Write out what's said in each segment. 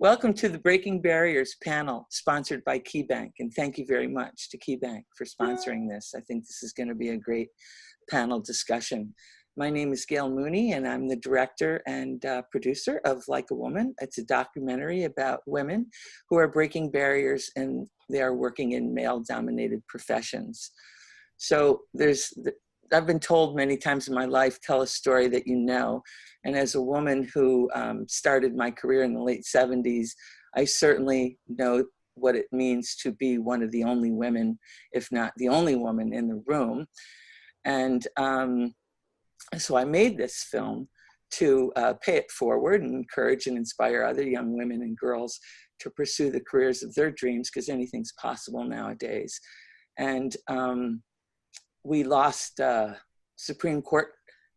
Welcome to the Breaking Barriers panel sponsored by KeyBank, and thank you very much to KeyBank for sponsoring this. I think this is going to be a great panel discussion. My name is Gail Mooney, and I'm the director and producer of Like a Woman. It's a documentary about women who are breaking barriers and they are working in male-dominated professions. So I've been told many times in my life, tell a story that you know. And as a woman who started my career in the late 70s, I certainly know what it means to be one of the only women, if not the only woman in the room. And so I made this film to pay it forward and encourage and inspire other young women and girls to pursue the careers of their dreams, because anything's possible nowadays. And we lost Supreme Court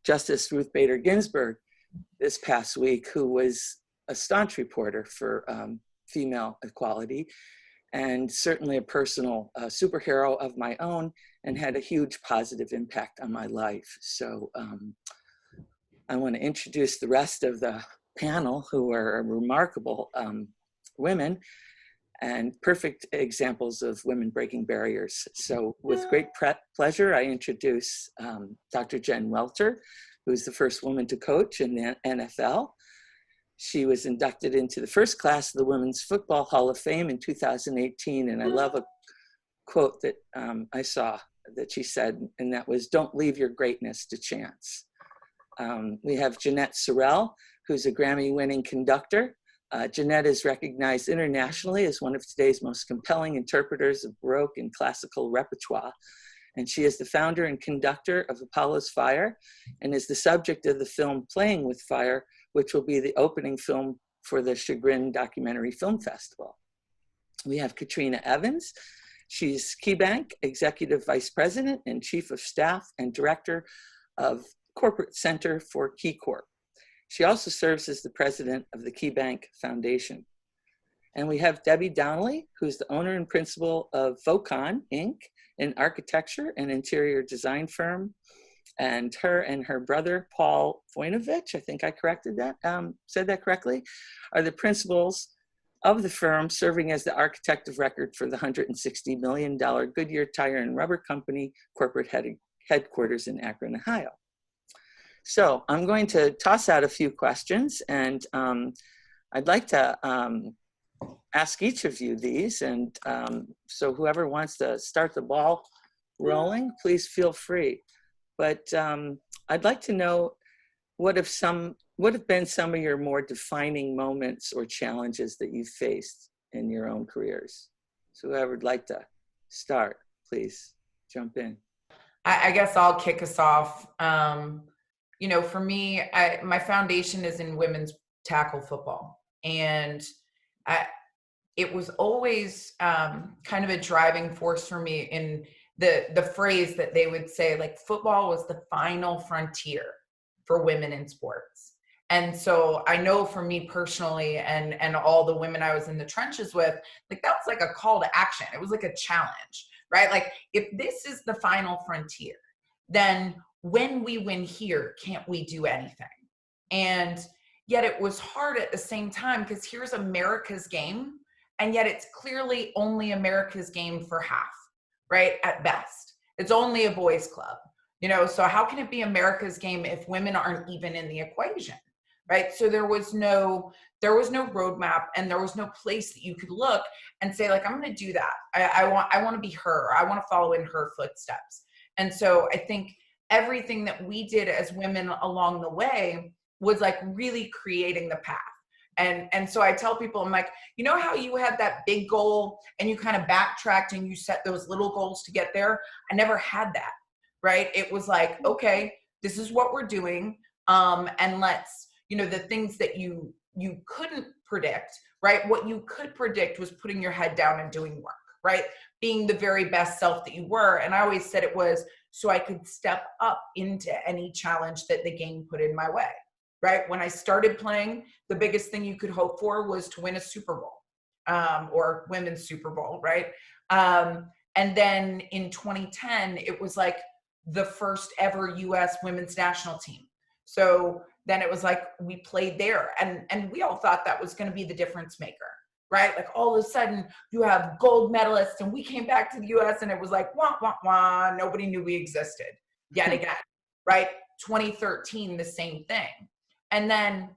Justice Ruth Bader Ginsburg this past week, who was a staunch reporter for female equality and certainly a personal superhero of my own, and had a huge positive impact on my life. So I want to introduce the rest of the panel, who are remarkable women and perfect examples of women breaking barriers. So with great pleasure, I introduce Dr. Jen Welter, who's the first woman to coach in the NFL. She was inducted into the first class of the Women's Football Hall of Fame in 2018. And I love a quote that I saw that she said, and that was, "Don't leave your greatness to chance." We have Jeanette Sorrell, who's a Grammy-winning conductor. Jeanette is recognized internationally as one of today's most compelling interpreters of Baroque and classical repertoire. And she is the founder and conductor of Apollo's Fire and is the subject of the film Playing with Fire, which will be the opening film for the Chagrin Documentary Film Festival. We have Katrina Evans. She's KeyBank Executive Vice President and Chief of Staff and Director of Corporate Center for KeyCorp. She also serves as the president of the KeyBank Foundation. And we have Debbie Donnelly, who's the owner and principal of Vocon, Inc., an architecture and interior design firm. And her brother, Paul Voinovich, I think I corrected that, said that correctly, are the principals of the firm, serving as the architect of record for the $160 million Goodyear Tire and Rubber Company corporate headquarters in Akron, Ohio. So I'm going to toss out a few questions, and I'd like to ask each of you these. And so whoever wants to start the ball rolling, please feel free. But I'd like to know what have been some of your more defining moments or challenges that you've faced in your own careers. So whoever would like to start, please jump in. I guess I'll kick us off. You know, for me, my foundation is in women's tackle football. And it was always kind of a driving force for me in the phrase that they would say, like, football was the final frontier for women in sports. And so I know for me personally and all the women I was in the trenches with, like, that was like a call to action. It was like a challenge, right? Like, if this is the final frontier, then when we win here, can't we do anything? And yet it was hard at the same time, because here's America's game, and yet it's clearly only America's game for half, right? At best, it's only a boys' club, you know? So how can it be America's game if women aren't even in the equation, right? So there was no roadmap, and there was no place that you could look and say, like, I'm going to do that. I want to be her. I want to follow in her footsteps. And so I think everything that we did as women along the way was like really creating the path. And so I tell people, I'm like, you know how you had that big goal and you kind of backtracked and you set those little goals to get there? I never had that, right? It was like, okay, this is what we're doing. And let's, you know, the things that you couldn't predict, right? What you could predict was putting your head down and doing work, right? Being the very best self that you were. And I always said it was so I could step up into any challenge that the game put in my way, right? When I started playing, the biggest thing you could hope for was to win a Super Bowl, or women's Super Bowl, right? And then in 2010, it was like the first ever US women's national team. So then it was like we played there, and we all thought that was going to be the difference maker, right? Like all of a sudden you have gold medalists, and we came back to the US and it was like wah wah wah, nobody knew we existed yet again, right? 2013, the same thing. And then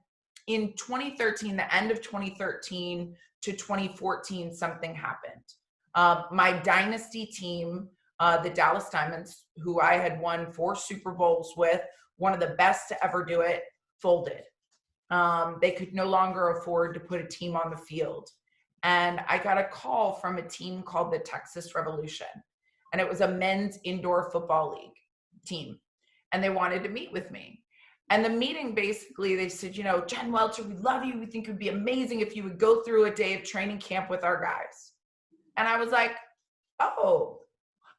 in 2013, the end of 2013 to 2014, something happened. My dynasty team, the Dallas Diamonds, who I had won 4 Super Bowls with, one of the best to ever do it, folded. They could no longer afford to put a team on the field. And I got a call from a team called the Texas Revolution. And it was a men's indoor football league team. And they wanted to meet with me. And the meeting, basically, they said, you know, Jen Welter, we love you. We think it would be amazing if you would go through a day of training camp with our guys. And I was like, oh,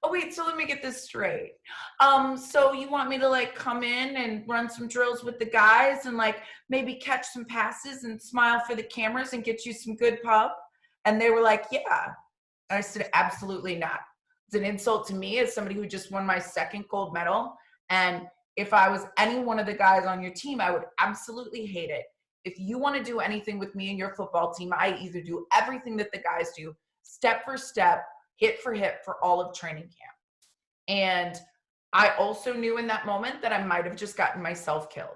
wait, so let me get this straight. So you want me to like come in and run some drills with the guys and like maybe catch some passes and smile for the cameras and get you some good pub? And they were like, yeah. And I said, absolutely not. It's an insult to me as somebody who just won my 2nd gold medal. And if I was any one of the guys on your team, I would absolutely hate it. If you want to do anything with me and your football team, I either do everything that the guys do, step for step, hit for hit for all of training camp. And I also knew in that moment that I might have just gotten myself killed.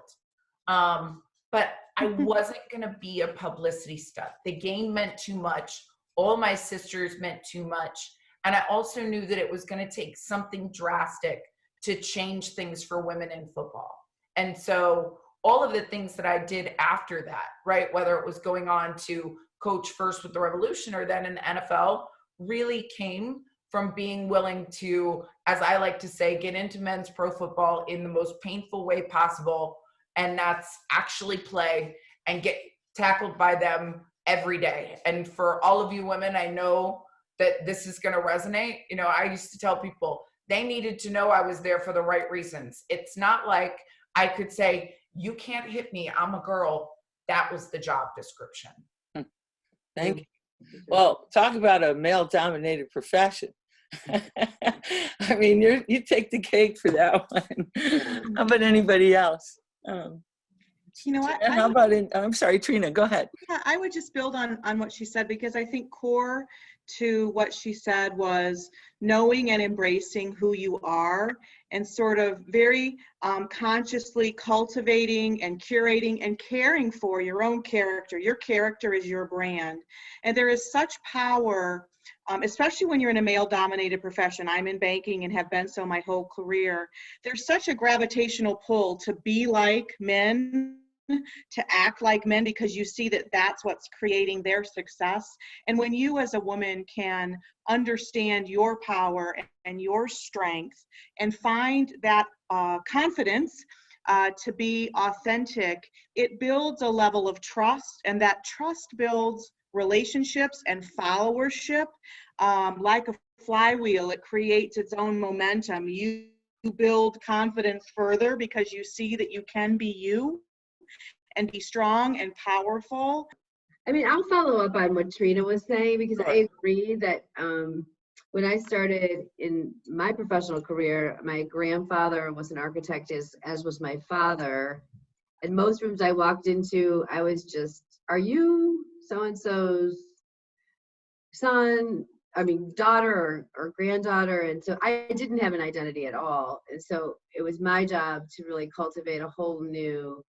But I wasn't going to be a publicity stunt. The game meant too much. All my sisters meant too much. And I also knew that it was going to take something drastic to change things for women in football. And so all of the things that I did after that, right, whether it was going on to coach first with the Revolution or then in the NFL, really came from being willing to, as I like to say, get into men's pro football in the most painful way possible. And that's actually play and get tackled by them every day. And for all of you women, I know that this is going to resonate. You know, I used to tell people they needed to know I was there for the right reasons. It's not like I could say, you can't hit me, I'm a girl. That was the job description. Thank you. Well, talk about a male-dominated profession. I mean, you take the cake for that one. How about anybody else? You know what? How about I'm sorry, Trina, go ahead. Yeah, I would just build on what she said, because I think core to what she said was knowing and embracing who you are and sort of very consciously cultivating and curating and caring for your own character. Your character is your brand. And there is such power, especially when you're in a male-dominated profession. I'm in banking and have been so my whole career. There's such a gravitational pull to be like men, to act like men, because you see that that's what's creating their success. And when you as a woman can understand your power and your strength and find that confidence to be authentic, it builds a level of trust, and that trust builds relationships and followership. Like a flywheel, it creates its own momentum. You build confidence further because you see that you can be you and be strong and powerful. I mean, I'll follow up on what Trina was saying, because I agree that when I started in my professional career, my grandfather was an architect, as was my father. And most rooms I walked into, I was just, are you so-and-so's son? I mean, daughter or granddaughter. And so I didn't have an identity at all. And so it was my job to really cultivate a whole new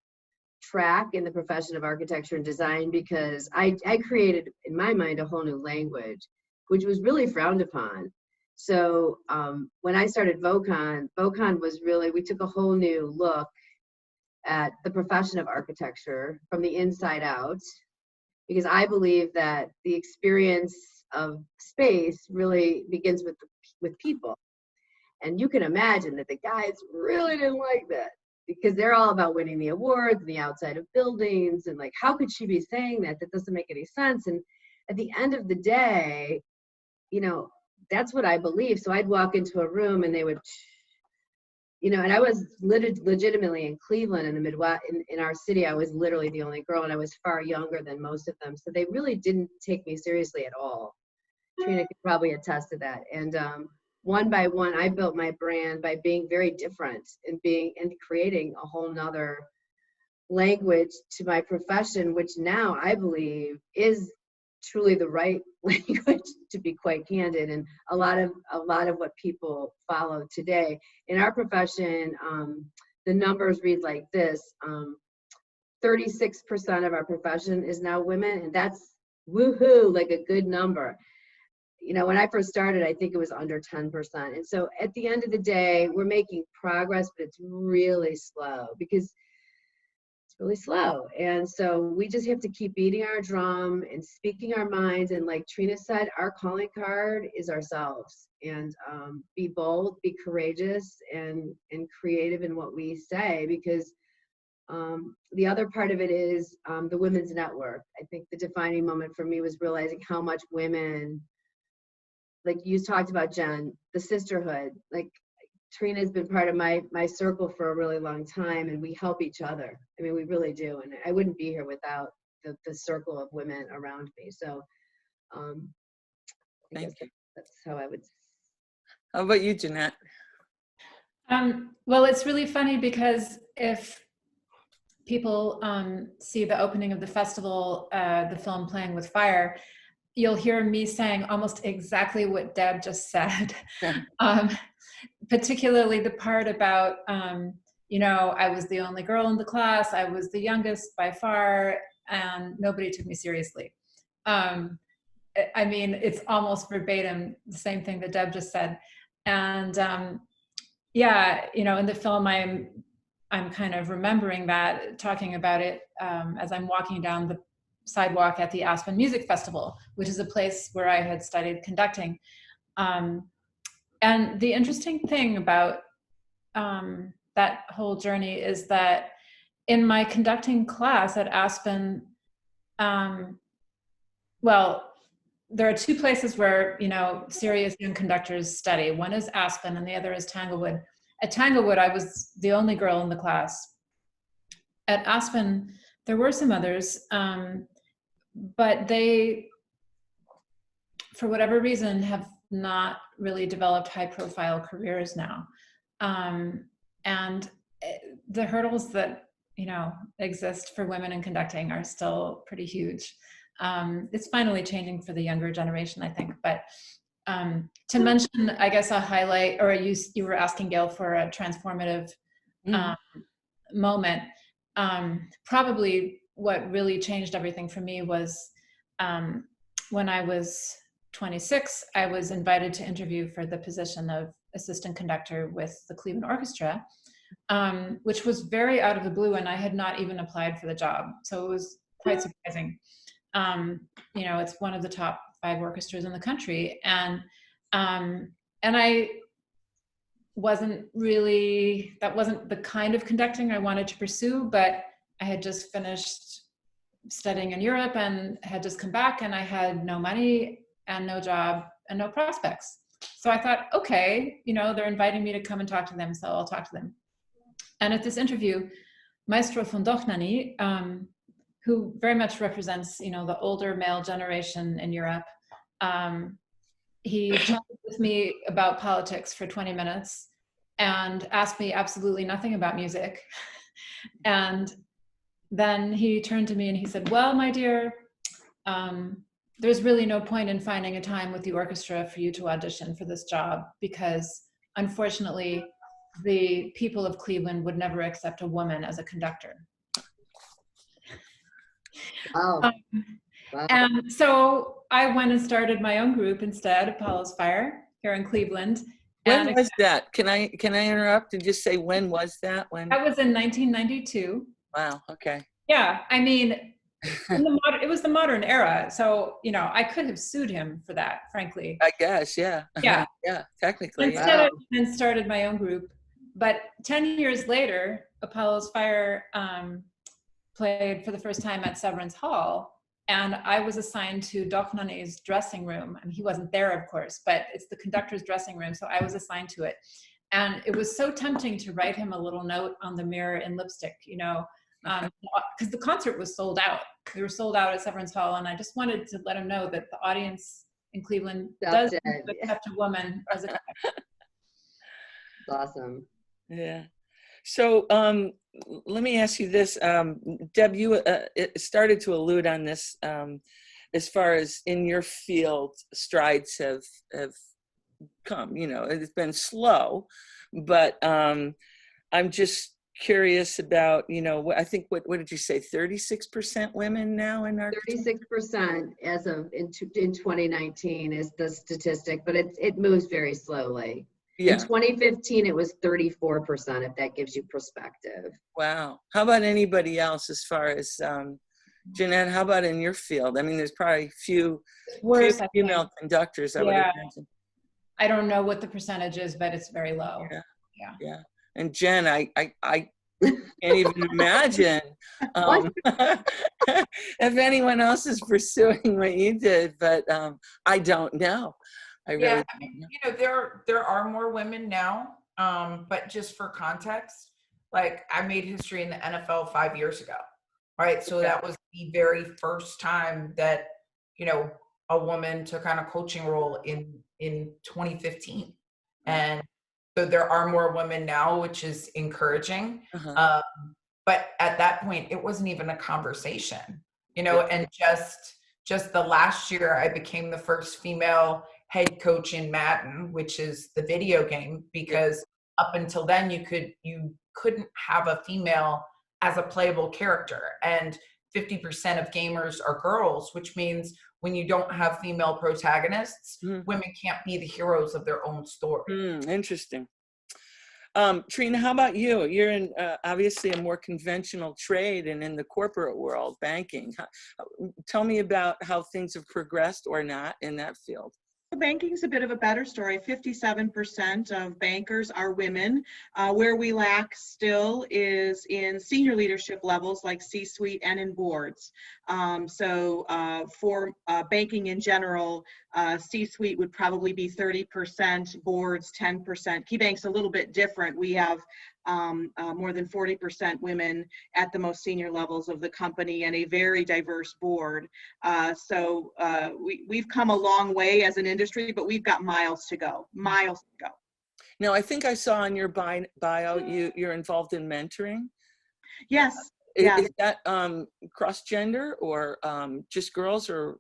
track in the profession of architecture and design, because I created, in my mind, a whole new language, which was really frowned upon. So when I started VOCON was really, we took a whole new look at the profession of architecture from the inside out, because I believe that the experience of space really begins with people. And you can imagine that the guys really didn't like that, because they're all about winning the awards and the outside of buildings, and like, how could she be saying that? That doesn't make any sense. And at the end of the day, you know, that's what I believe. So I'd walk into a room and they would, you know, and I was legitimately in Cleveland in the Midwest, in our city, I was literally the only girl, and I was far younger than most of them. So they really didn't take me seriously at all. Trina could probably attest to that. And one by one, I built my brand by being very different and creating a whole nother language to my profession, which now I believe is truly the right language, to be quite candid, and a lot of what people follow today in our profession. The numbers read like this: 36% of our profession is now women, and that's woohoo, like a good number. You know, when I first started, I think it was under 10%. And so at the end of the day, we're making progress, but it's really slow because it's really slow. And so we just have to keep beating our drum and speaking our minds. And like Trina said, our calling card is ourselves. And be bold, be courageous, and creative in what we say, because the other part of it is the women's network. I think the defining moment for me was realizing how much women, like you talked about, Jen, the sisterhood. Like Trina has been part of my circle for a really long time, and we help each other. I mean, we really do. And I wouldn't be here without the circle of women around me. So I guess that's how I would. How about you, Jeanette? Well, it's really funny because if people see the opening of the festival, the film Playing with Fire, you'll hear me saying almost exactly what Deb just said. Particularly the part about, you know, I was the only girl in the class, I was the youngest by far, and nobody took me seriously. I mean, it's almost verbatim the same thing that Deb just said. And yeah, you know, in the film, I'm kind of remembering that, talking about it as I'm walking down the sidewalk at the Aspen Music Festival, which is a place where I had studied conducting. And the interesting thing about that whole journey is that in my conducting class at Aspen, well, there are two places where, you know, serious young conductors study. One is Aspen and the other is Tanglewood. At Tanglewood, I was the only girl in the class. At Aspen, there were some others, but they, for whatever reason, have not really developed high-profile careers now. And the hurdles that, you know, exist for women in conducting are still pretty huge. It's finally changing for the younger generation, I think. But to mention, I guess, a highlight, or you were asking, Gail, for a transformative moment. Probably what really changed everything for me was when I was 26, I was invited to interview for the position of assistant conductor with the Cleveland Orchestra, which was very out of the blue, and I had not even applied for the job. So it was quite surprising. You know, it's one of the top 5 orchestras in the country. And I wasn't really, that wasn't the kind of conducting I wanted to pursue, but I had just finished studying in Europe and had just come back, and I had no money and no job and no prospects. So I thought, okay, you know, they're inviting me to come and talk to them, so I'll talk to them. And at this interview, Maestro von Dochnany, who very much represents, you know, the older male generation in Europe, he chatted with me about politics for 20 minutes and asked me absolutely nothing about music. And then he turned to me and he said, well, my dear, there's really no point in finding a time with the orchestra for you to audition for this job, because unfortunately, the people of Cleveland would never accept a woman as a conductor. Wow. And so I went and started my own group instead, Apollo's Fire, here in Cleveland. When was that? Can I interrupt and just say, when was that? When? That was in 1992. Wow. Okay. Yeah, I mean, it was the modern era, so you know, I could have sued him for that, frankly. I guess, yeah. Yeah. Yeah, technically. Instead, I then started my own group. But 10 years later, Apollo's Fire played for the first time at Severance Hall, and I was assigned to Dochnany's dressing room. And he wasn't there, of course, but it's the conductor's dressing room, so I was assigned to it. And it was so tempting to write him a little note on the mirror in lipstick, you know, because the concert was sold out. We were sold out at Severance Hall, and I just wanted to let him know that the audience in Cleveland does accept a woman as a conductor. Awesome. Yeah. So let me ask you this. Deb, you it started to allude on this as far as in your field, strides have come. You know, it's been slow, but I'm just curious about, you know, I think, what did you say, 36% women now in architecture? 36% as of in 2019 is the statistic, but it moves very slowly. Yeah. In 2015, it was 34%, if that gives you perspective. Wow. How about anybody else as far as, Jeanette, how about in your field? I mean, there's probably few female conductors, I would imagine. I don't know what the percentage is, but it's very low. Yeah. And Jen, I can't even imagine if anyone else is pursuing what you did, but I don't know. I really don't know. You know, there are more women now, but just for context, like I made history in the NFL 5 years ago, right? So that was the very first time that, you know, a woman took on a coaching role in 2015. And so there are more women now, which is encouraging. But at that point, it wasn't even a conversation, you know, and just the last year, I became the first female head coach in Madden, which is the video game, because up until then you couldn't have a female as a playable character. And 50% of gamers are girls, which means when you don't have female protagonists, women can't be the heroes of their own story. Interesting. Trina, how about you? You're in obviously a more conventional trade and in the corporate world, banking. Tell me about how things have progressed or not in that field. Banking is a bit of a better story. 57% of bankers are women. Where we lack still is in senior leadership levels like C-suite and in boards. For banking in general, C-suite would probably be 30%, boards 10%. KeyBank's a little bit different. We have more than 40% women at the most senior levels of the company and a very diverse board. We've come a long way as an industry, but we've got miles to go. Now, I think I saw on your bio you're involved in mentoring. Yes. Is that cross-gender or just girls or?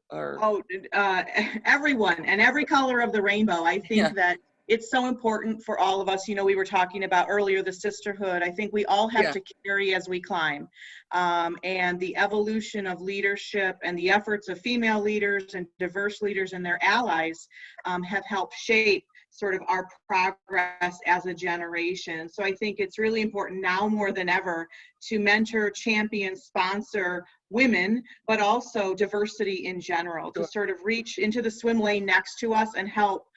Everyone and every color of the rainbow. I think that it's so important for all of us. You know, we were talking about earlier the sisterhood. I think we all have to carry as we climb. And the evolution of leadership and the efforts of female leaders and diverse leaders and their allies have helped shape sort of our progress as a generation. So I think it's really important now more than ever to mentor, champion, sponsor women, but also diversity in general, to sort of reach into the swim lane next to us and help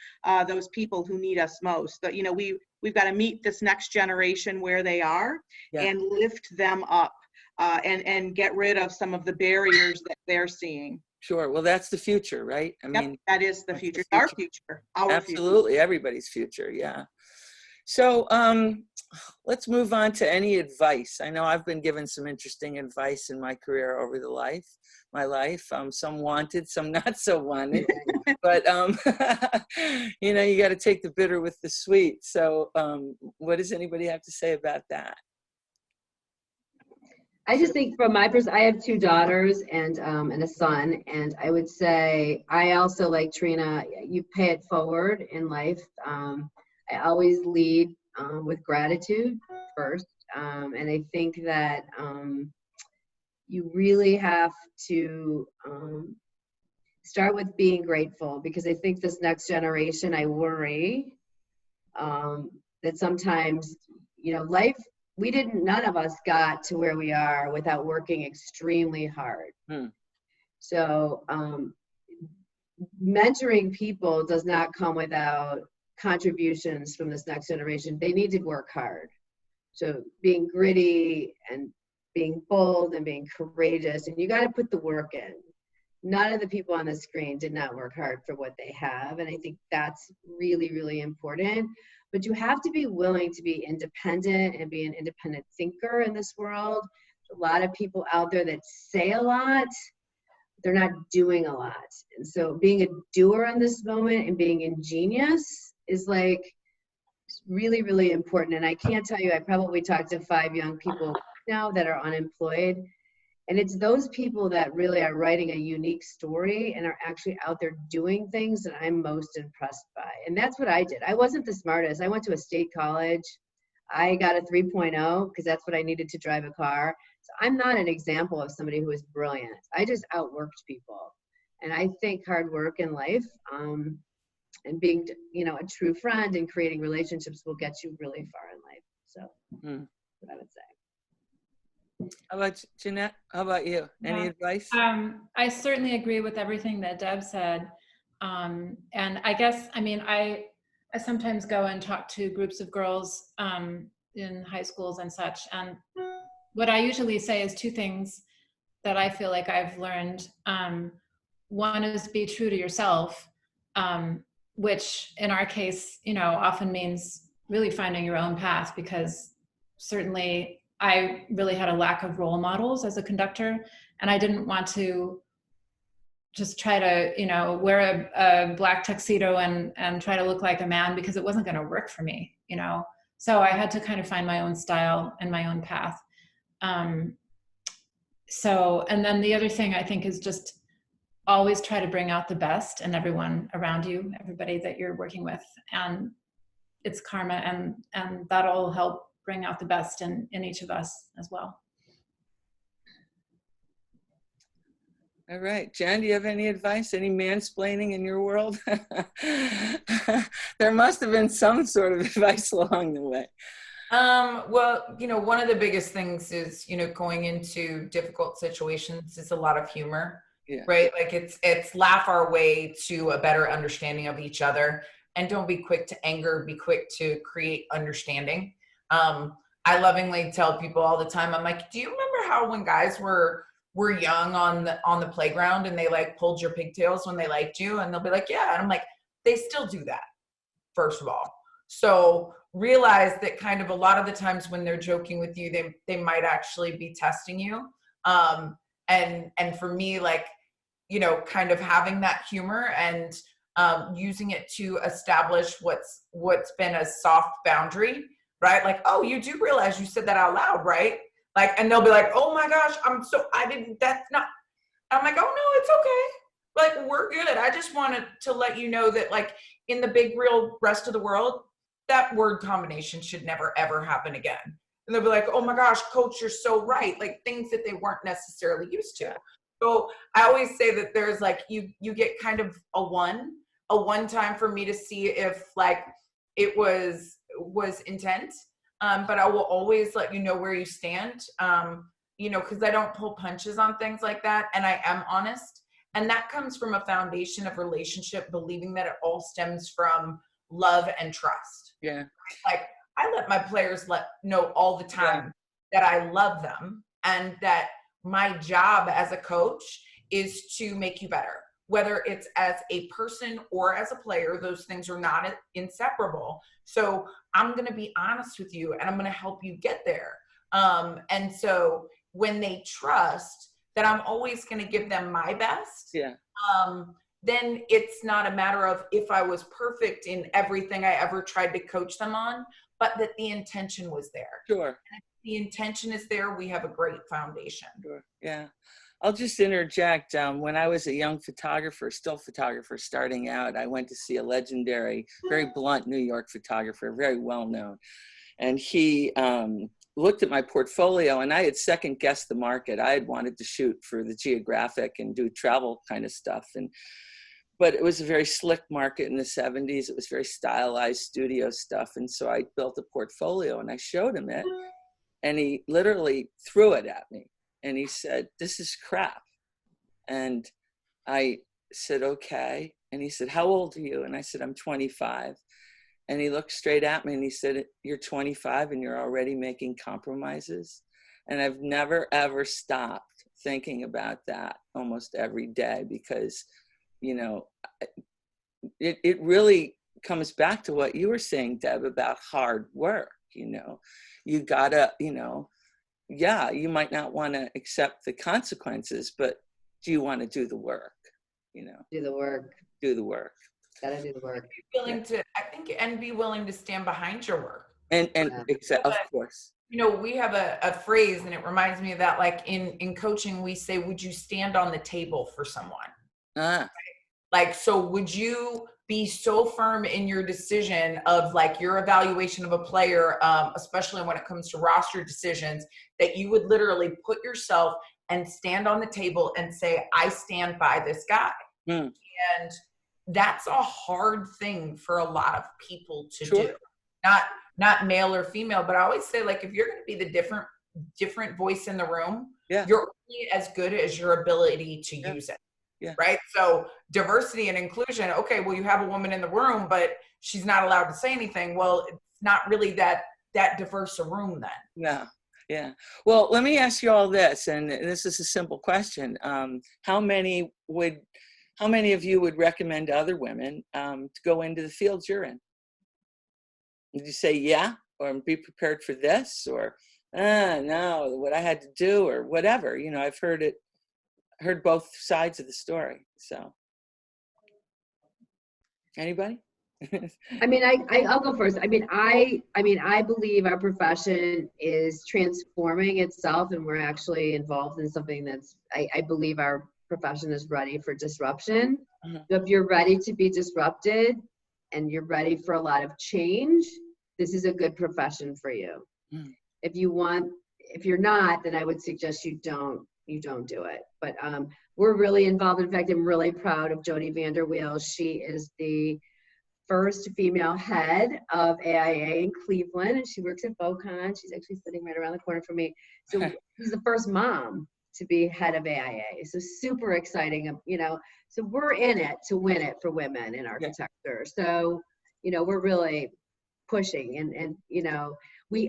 those people who need us most. But, you know, we've got to meet this next generation where they are and lift them up and get rid of some of the barriers that they're seeing. Sure. Well, that's the future, right? I mean, that is the future. Our future. Absolutely. Everybody's future. Yeah. So let's move on to any advice. I know I've been given some interesting advice in my career over my life. Some wanted, some not so wanted. But, you know, you got to take the bitter with the sweet. So what does anybody have to say about that? I just think from my perspective, I have 2 daughters and a son, and I would say I also, like Trina, you pay it forward in life. I always lead with gratitude first, and I think that you really have to start with being grateful, because I think this next generation, I worry that sometimes, you know, life, none of us got to where we are without working extremely hard. So mentoring people does not come without contributions from this next generation. They need to work hard. So being gritty and being bold and being courageous, and you got to put the work in. None of the people on the screen did not work hard for what they have, and I think that's really, really important. But you have to be willing to be independent and be an independent thinker in this world. There's a lot of people out there that say a lot, they're not doing a lot. And so being a doer in this moment and being ingenious is like really, really important. And I can't tell you, I probably talked to 5 young people now that are unemployed. And it's those people that really are writing a unique story and are actually out there doing things that I'm most impressed by. And that's what I did. I wasn't the smartest. I went to a state college. I got a 3.0 because that's what I needed to drive a car. So I'm not an example of somebody who is brilliant. I just outworked people. And I think hard work in life and being, a true friend and creating relationships will get you really far in life. So that's what I would say. How about Jeanette? How about you? Any advice? I certainly agree with everything that Deb said. And I guess, I sometimes go and talk to groups of girls in high schools and such. And what I usually say is 2 things that I feel like I've learned. One is be true to yourself, which in our case, often means really finding your own path, because certainly I really had a lack of role models as a conductor, and I didn't want to just try to, wear a black tuxedo and try to look like a man, because it wasn't going to work for me, So I had to kind of find my own style and my own path. And then the other thing I think is just always try to bring out the best in everyone around you, everybody that you're working with. And it's karma, and that'll help bring out the best in each of us as well. All right, Jen, do you have any advice? Any mansplaining in your world? There must have been some sort of advice along the way. Well, one of the biggest things is, going into difficult situations is a lot of humor, right? Like it's laugh our way to a better understanding of each other, and don't be quick to anger, be quick to create understanding. I lovingly tell people all the time, I'm like, do you remember how when guys were young on the playground and they like pulled your pigtails when they liked you? And they'll be like, yeah. And I'm like, they still do that, first of all. So realize that kind of a lot of the times when they're joking with you, they might actually be testing you. And for me, like, kind of having that humor and using it to establish what's been a soft boundary, right? Like, oh, you do realize you said that out loud, right? Like, and they'll be like, oh my gosh, that's not, I'm like, oh no, it's okay. Like, we're good. I just wanted to let you know that, like, in the big real rest of the world, that word combination should never ever happen again. And they'll be like, oh my gosh, coach, you're so right. Like, things that they weren't necessarily used to. So I always say that there's like, you get kind of a one time for me to see if like it was intent. But I will always let you know where you stand, because I don't pull punches on things like that. And I am honest. And that comes from a foundation of relationship, believing that it all stems from love and trust. Yeah. Like, I let my players know all the time that I love them, and that my job as a coach is to make you better. Whether it's as a person or as a player, those things are not inseparable. So I'm going to be honest with you, and I'm going to help you get there. And so when they trust that I'm always going to give them my best, then it's not a matter of if I was perfect in everything I ever tried to coach them on, but that the intention was there. Sure. And if the intention is there, we have a great foundation. Sure. Yeah. I'll just interject. When I was a young photographer, still photographer starting out, I went to see a legendary, very blunt New York photographer, very well known. And he looked at my portfolio, and I had second guessed the market. I had wanted to shoot for the Geographic and do travel kind of stuff. But it was a very slick market in the 70s. It was very stylized studio stuff. And so I built a portfolio and I showed him it, and he literally threw it at me. And he said, "This is crap." And I said, "Okay." And he said, "How old are you?" And I said, "I'm 25. And he looked straight at me and he said, "You're 25 and you're already making compromises?" And I've never, ever stopped thinking about that almost every day, because, it really comes back to what you were saying, Deb, about hard work. You gotta, you might not want to accept the consequences, but do you want to do the work? Do the work. Do the work. Gotta do the work. Willing to, I think, and be willing to stand behind your work. And Yeah. of course. You know, we have a phrase, and it reminds me of that, like in coaching, we say, would you stand on the table for someone? Ah, Like, so would you be so firm in your decision of like your evaluation of a player, especially when it comes to roster decisions, that you would literally put yourself and stand on the table and say, I stand by this guy. Mm. And that's a hard thing for a lot of people to Sure. do. Not male or female, but I always say, like, if you're going to be the different voice in the room, Yeah. you're only as good as your ability to Yeah. use it. Yeah. Right. So diversity and inclusion. Okay. Well, you have a woman in the room, but she's not allowed to say anything. Well, it's not really that diverse a room then. Yeah. Yeah. Well, let me ask you all this, and this is a simple question. How many of you would recommend to other women to go into the fields you're in? Did you say yeah, or be prepared for this, or no, what I had to do, or whatever? You know, I've heard both sides of the story. So, anybody? I mean, I'll go first. I mean, I believe our profession is transforming itself, and we're actually involved in something that's, I believe our profession is ready for disruption. Mhm. So if you're ready to be disrupted and you're ready for a lot of change, this is a good profession for you. Mm. If you're not, then I would suggest you don't do it. But we're really involved. In fact, I'm really proud of Jodie Vander. She is the first female head of AIA in Cleveland, and she works at BoCon. She's actually sitting right around the corner from me. So she's the first mom to be head of AIA. So super exciting, you know. So we're in it to win it for women in architecture. So, you know, we're really pushing, and you know,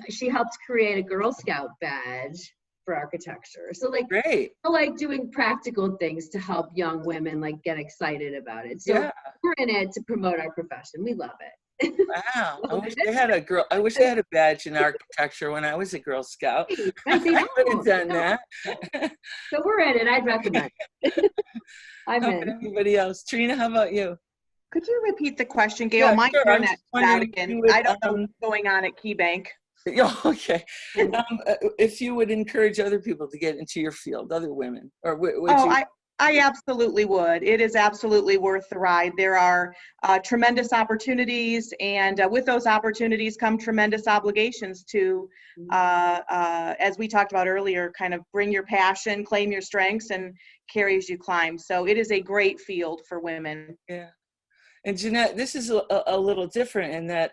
she helped create a Girl Scout badge for architecture. So like, Great. we're like doing practical things to help young women like get excited about it. So we're in it to promote our profession. We love it. Wow. I wish they had a badge in architecture when I was a Girl Scout. Right, they I could have done don't. that. So we're in it. I'd recommend it. I'm How in. about anybody else? Trina, how about you? Could you repeat the question, Gail? Yeah, My sure. I'm internet just wondering out if you again. would, I don't know what's going on at KeyBank. Yeah, okay. If you would encourage other people to get into your field, other women, or would you? I absolutely would. It is absolutely worth the ride. There are tremendous opportunities, and with those opportunities come tremendous obligations to, as we talked about earlier, kind of bring your passion, claim your strengths, and carry as you climb. So it is a great field for women. Yeah. And Jeanette, this is a little different in that,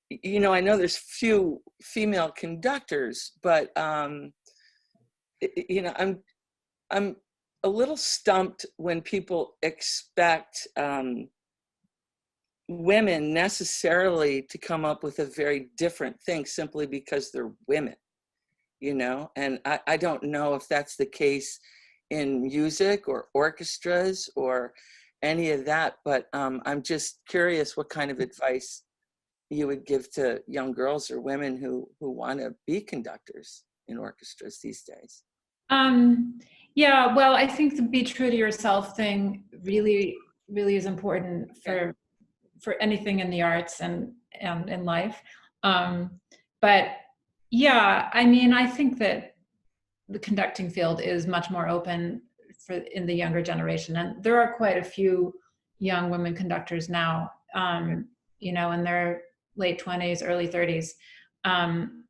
you know, I know there's few female conductors, but, you know, I'm a little stumped when people expect women necessarily to come up with a very different thing simply because they're women, you know? And I don't know if that's the case in music or orchestras or any of that, but I'm just curious what kind of advice you would give to young girls or women who want to be conductors in orchestras these days. Yeah, well, I think the be true to yourself thing really is important for anything in the arts and in life. But yeah, I mean, I think that the conducting field is much more open in the younger generation, and there are quite a few young women conductors now, you know, in their late 20s, early 30s.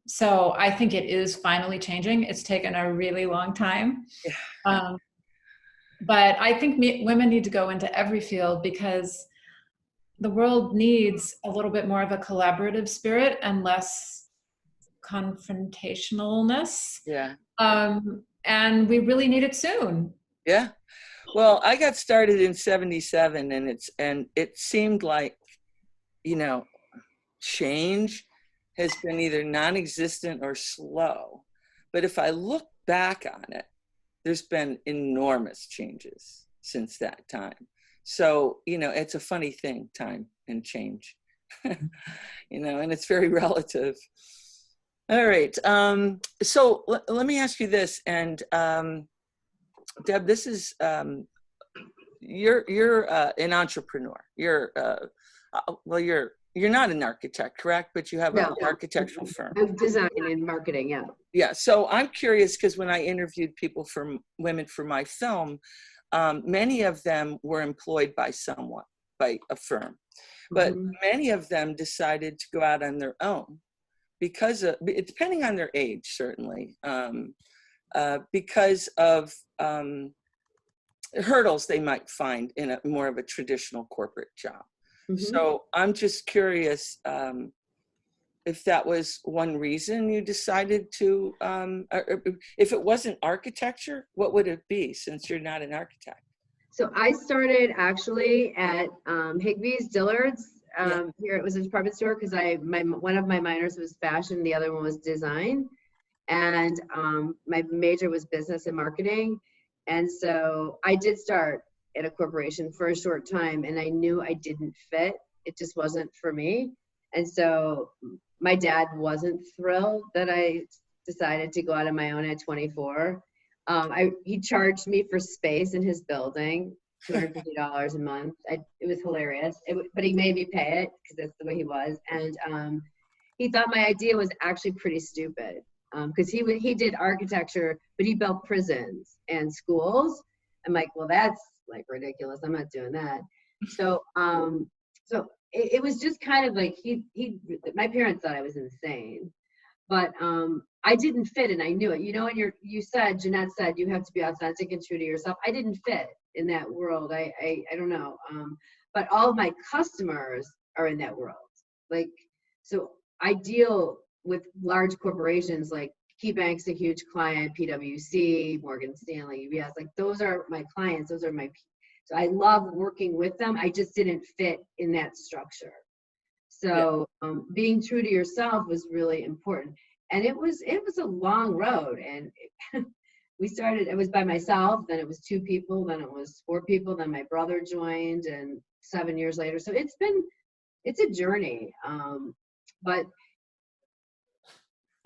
So I think it is finally changing. It's taken a really long time. But I think women need to go into every field because the world needs a little bit more of a collaborative spirit and less confrontationalness. Yeah. And we really need it soon. Yeah. Well, I got started in 77 and it seemed like, you know, change has been either non-existent or slow. But if I look back on it, there's been enormous changes since that time. So, you know, it's a funny thing, time and change, you know, and it's very relative. All right. So let me ask you this. And Deb, this is you're an entrepreneur. You're not an architect, correct? But you have an No. architectural firm. Design and marketing, yeah. Yeah. So I'm curious because when I interviewed women for my film, many of them were employed by someone, by a firm, but many of them decided to go out on their own because of, depending on their age, certainly, because of hurdles they might find in a more of a traditional corporate job. So I'm just curious if that was one reason you decided to, if it wasn't architecture, what would it be, since you're not an architect? So I started actually at Higbee's Dillard's. Here it was a department store because one of my minors was fashion, the other one was design, and my major was business and marketing. And so I did start at a corporation for a short time, and I knew I didn't fit. It just wasn't for me. And so my dad wasn't thrilled that I decided to go out on my own at 24. He charged me for space in his building, $250 a month. It was hilarious, but he made me pay it because that's the way he was. And he thought my idea was actually pretty stupid because he did architecture, but he built prisons and schools. I'm like, well, that's like ridiculous. I'm not doing that. So it was just kind of like my parents thought I was insane, but I didn't fit, and I knew it. You know, and Jeanette said you have to be authentic and true to yourself. I didn't fit in that world. I don't know. But all of my customers are in that world. Like, so I deal with large corporations like KeyBank's a huge client, PwC, Morgan Stanley, UBS. Like, those are my clients. Those are my. So I love working with them. I just didn't fit in that structure. So being true to yourself was really important. And it was a long road. And it was by myself, then it was 2 people, then it was 4 people, then my brother joined, and 7 years later. So it's a journey. But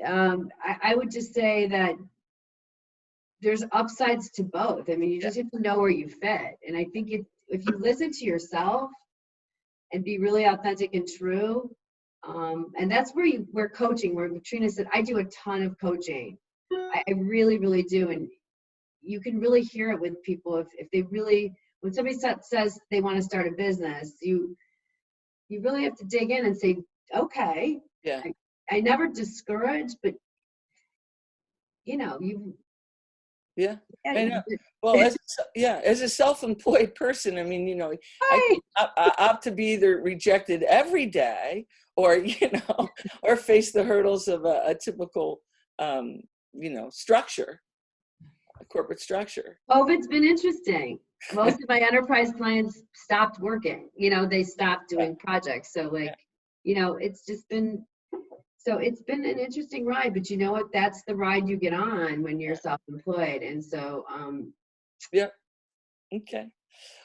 I would just say that there's upsides to both. I mean, you just have to know where you fit. And I think if you listen to yourself and be really authentic and true, and that's where coaching, where Katrina said, I do a ton of coaching. I really, really do. And you can really hear it with people if they really, when somebody says they want to start a business, you really have to dig in and say, okay, I never discourage, but you know, Yeah. I know. Well, as a self-employed person, I mean, you know, I opt to be either rejected every day or, you know, or face the hurdles of a typical, you know, structure, a corporate structure. COVID's been interesting. Most of my enterprise clients stopped working. You know, they stopped doing projects. So like, you know, it's been an interesting ride, but you know what? That's the ride you get on when you're self-employed. And so, Okay.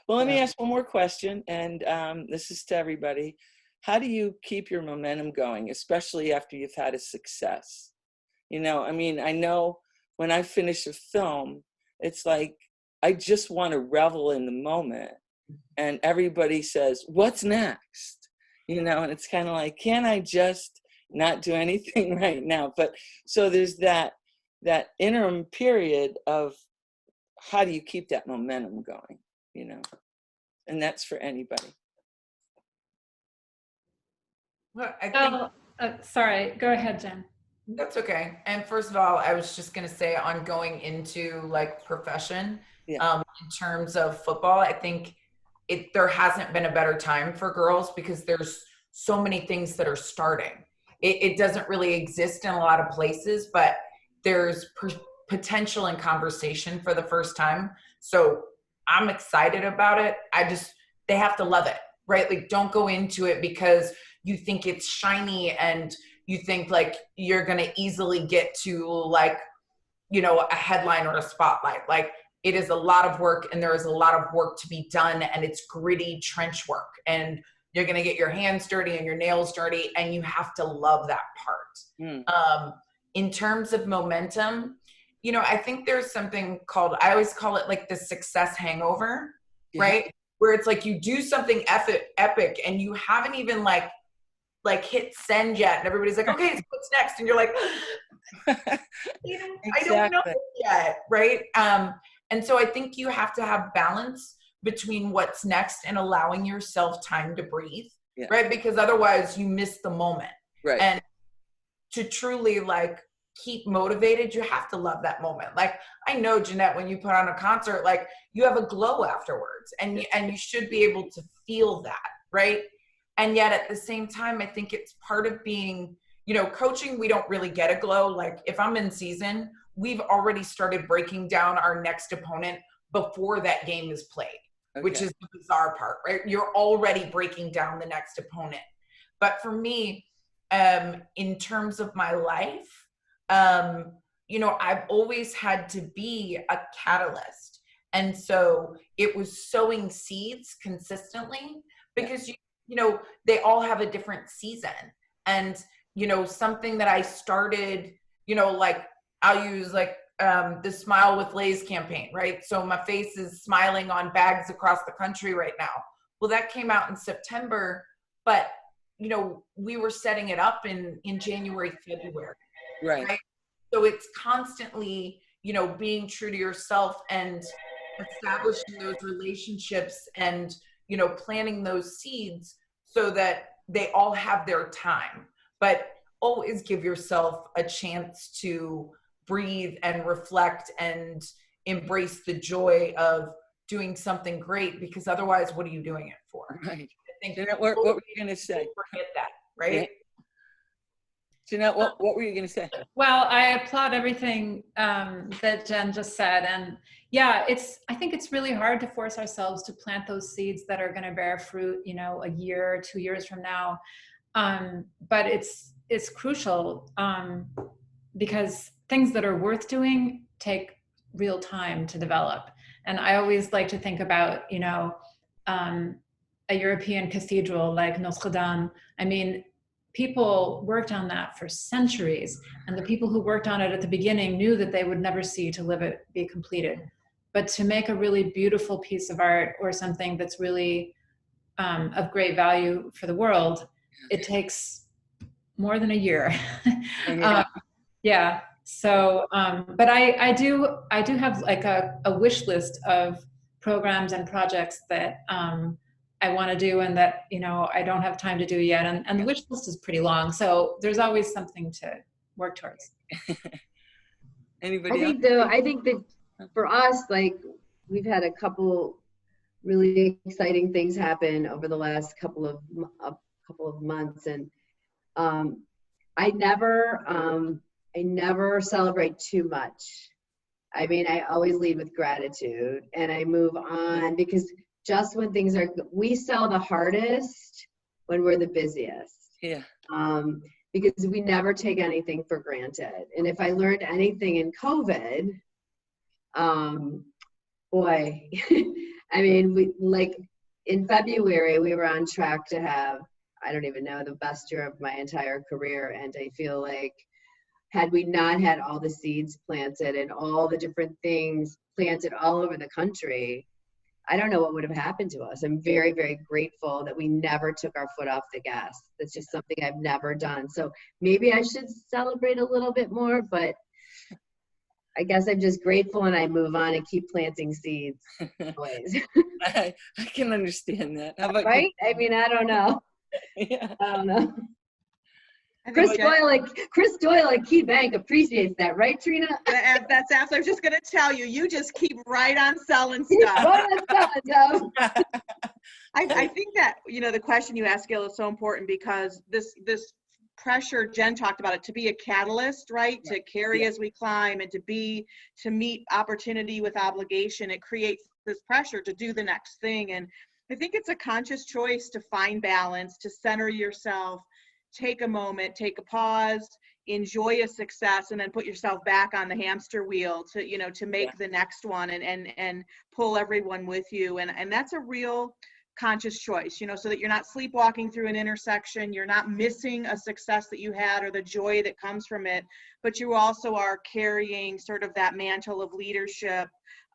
Well, let me ask one more question. And this is to everybody. How do you keep your momentum going, especially after you've had a success? You know, I mean, I know when I finish a film, it's like, I just want to revel in the moment. And everybody says, what's next? You know, and it's kind of like, can I just not do anything right now? But so there's that interim period of how do you keep that momentum going, you know? And that's for anybody. Well, I think sorry, go ahead, Jen. that's okay. And first of all, I was just going to say, on going into like profession, in terms of football, I think there hasn't been a better time for girls because there's so many things that are starting. It doesn't really exist in a lot of places, but there's potential in conversation for the first time. So I'm excited about it. They have to love it, right? Like, don't go into it because you think it's shiny and you think like you're going to easily get to like, you know, a headline or a spotlight. Like, it is a lot of work, and there is a lot of work to be done, and it's gritty trench work, and you're going to get your hands dirty and your nails dirty, and you have to love that part. In terms of momentum, you know, I think there's something called, I always call it like the success hangover. right? Where it's like you do something epic and you haven't even like hit send yet, and everybody's like, okay, so what's next? And you're like, I don't know yet, right? And so I think you have to have balance between what's next and allowing yourself time to breathe, right? Because otherwise you miss the moment. Right. And to truly like keep motivated, you have to love that moment. Like, I know, Jeanette, when you put on a concert, like you have a glow afterwards, and you should be able to feel that, right? And yet at the same time, I think it's part of being, coaching, we don't really get a glow. Like if I'm in season, we've already started breaking down our next opponent before that game is played, which is the bizarre part, right? You're already breaking down the next opponent. But for me, in terms of my life, I've always had to be a catalyst. And so it was sowing seeds consistently because, they all have a different season. And, something that I started, like I'll use like the Smile with Lay's campaign, right? So my face is smiling on bags across the country right now. Well, that came out in September, but we were setting it up in January, February. Right. So it's constantly, being true to yourself and establishing those relationships and, planting those seeds so that they all have their time. But always give yourself a chance to breathe and reflect and embrace the joy of doing something great, because otherwise, what are you doing it for? Right. I think Jeanette, what were you going to say? Forget that, right? Yeah. Jeanette, what were you going to say? Well, I applaud everything that Jen just said. And yeah, I think it's really hard to force ourselves to plant those seeds that are going to bear fruit, a year, 2 years from now. But it's crucial because things that are worth doing take real time to develop. And I always like to think about, a European cathedral like Notre Dame. I mean, people worked on that for centuries, and the people who worked on it at the beginning knew that they would never see to live it be completed. But to make a really beautiful piece of art or something that's really of great value for the world, it takes more than a year. Yeah. So, but I do have like a wish list of programs and projects that I want to do and that, I don't have time to do yet. And the wish list is pretty long. So there's always something to work towards. Anybody else? I think that for us, like we've had a couple really exciting things happen over the last couple of months. And I never celebrate too much. I mean, I always lead with gratitude and I move on, because just when things are, we sell the hardest when we're the busiest. Yeah. Because we never take anything for granted. And if I learned anything in COVID, boy, I mean, in February, we were on track to have, I don't even know, the best year of my entire career. And I feel like had we not had all the seeds planted and all the different things planted all over the country, I don't know what would have happened to us. I'm very, very grateful that we never took our foot off the gas. That's just something I've never done. So maybe I should celebrate a little bit more, but I guess I'm just grateful and I move on and keep planting seeds always. I can understand that. How about right? I mean, I don't know. Yeah. I don't know. Chris Doyle at Key Bank appreciates that, right, Trina? That's after I was just going to tell you, you just keep right on selling stuff. I think that, the question you asked, Gil, is so important because this pressure, Jen talked about it, to be a catalyst, right? To carry as we climb and to meet opportunity with obligation. It creates this pressure to do the next thing. And I think it's a conscious choice to find balance, to center yourself, take a moment, take a pause, enjoy a success, and then put yourself back on the hamster wheel to make the next one and pull everyone with you. And that's a real conscious choice, you know, so that you're not sleepwalking through an intersection, you're not missing a success that you had or the joy that comes from it, but you also are carrying sort of that mantle of leadership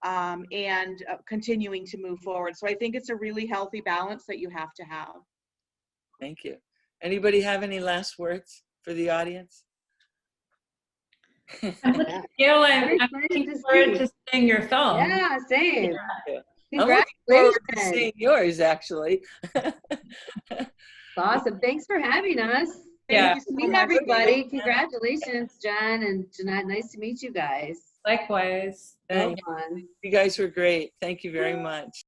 and continuing to move forward. So I think it's a really healthy balance that you have to have. Thank you. Anybody have any last words for the audience? Gail, I'm Very looking excited to forward see. to seeing your film. Yeah, same. I'm looking forward to Congratulations. seeing yours, actually. Awesome. Thanks for having us. Yeah. Thank you so Meet much. everybody. Congratulations, Jen and Jeanette. Nice to meet you guys. Likewise. So Thanks. fun. You guys were great. Thank you very much.